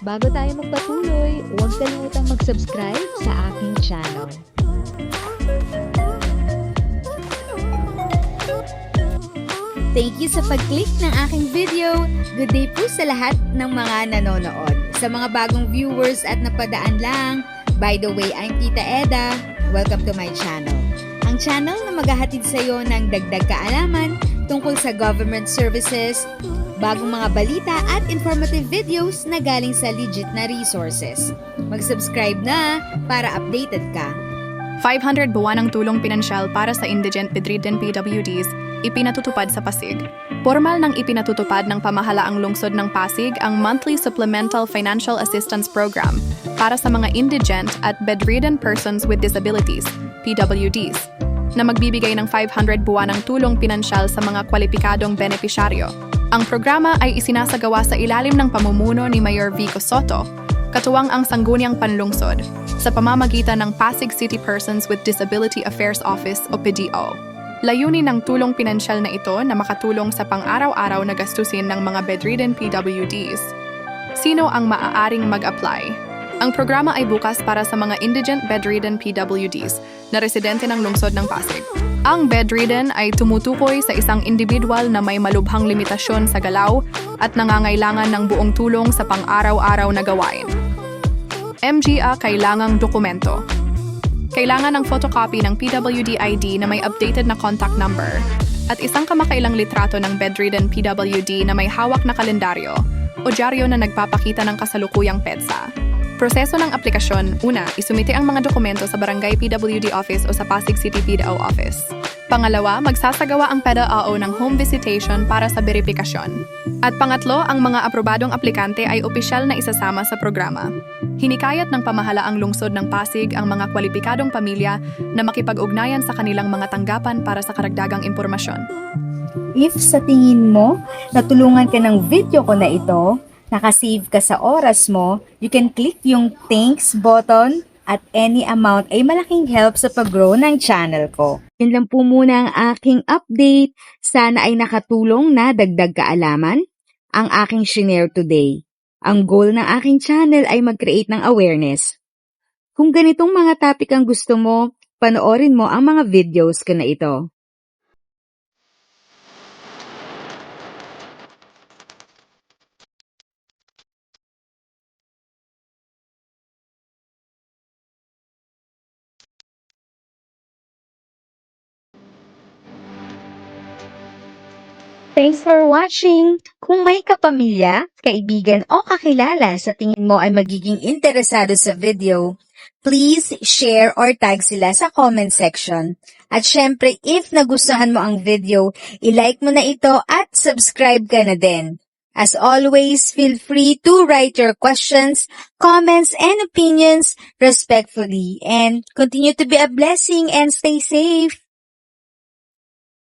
Bago tayo magpatuloy, huwag kalimutang mag-subscribe sa aking channel. Thank you sa pag-click ng aking video. Good day po sa lahat ng mga nanonood. Sa mga bagong viewers at napadaan lang, by the way, I'm Tita Eda. Welcome to my channel. Ang channel na maghahatid sa iyo ng dagdag kaalaman tungkol sa government services, bagong mga balita at informative videos na galing sa legit na resources. Mag-subscribe na para updated ka. 500 buwan ang tulong pinansyal para sa indigent bedridden PWDs ipinatutupad sa Pasig. Formal nang ipinatutupad ng pamahalaang lungsod ng Pasig ang Monthly Supplemental Financial Assistance Program para sa mga indigent at bedridden persons with disabilities, PWDs, na magbibigay ng 500 buwanang tulong pinansyal sa mga kwalipikadong benepisyaryo. Ang programa ay isinasagawa sa ilalim ng pamumuno ni Mayor Vico Soto, katuwang ang Sangguniang Panlungsod, sa pamamagitan ng Pasig City Persons with Disability Affairs Office o PDO. Layunin ng tulong pinansyal na ito na makatulong sa pang-araw-araw na gastusin ng mga bedridden PWDs. Sino ang maaaring mag-apply? Ang programa ay bukas para sa mga indigent bedridden PWDs na residente ng lungsod ng Pasig. Ang bedridden ay tumutukoy sa isang individual na may malubhang limitasyon sa galaw at nangangailangan ng buong tulong sa pang-araw-araw na gawain. MGA kailangang dokumento. Kailangan ng photocopy ng PWD ID na may updated na contact number at isang kamakailang litrato ng bedridden PWD na may hawak na kalendaryo o dyaryo na nagpapakita ng kasalukuyang PEDSA. Proseso ng aplikasyon, una, isumite ang mga dokumento sa Barangay PWD Office o sa Pasig City PDO Office. Pangalawa, magsasagawa ang PDAO ng home visitation para sa beripikasyon. At pangatlo, ang mga aprobadong aplikante ay opisyal na isasama sa programa. Hinikayat ng pamahalaang lungsod ng Pasig ang mga kwalipikadong pamilya na makipag-ugnayan sa kanilang mga tanggapan para sa karagdagang impormasyon. If sa tingin mo, natulungan ka ng video ko na ito, nakasave ka sa oras mo, you can click yung thanks button at any amount ay malaking help sa pag-grow ng channel ko. Yun lang po muna ang aking update. Sana ay nakatulong na dagdag kaalaman ang aking share today. Ang goal ng aking channel ay mag-create ng awareness. Kung ganitong mga topic ang gusto mo, panoorin mo ang mga videos ko na ito. Thanks for watching! Kung may kapamilya, kaibigan o kakilala sa tingin mo ay magiging interesado sa video, please share or tag sila sa comment section. At syempre, if nagustuhan mo ang video, i-like mo na ito at subscribe ka na din. As always, feel free to write your questions, comments, and opinions respectfully. And continue to be a blessing and stay safe!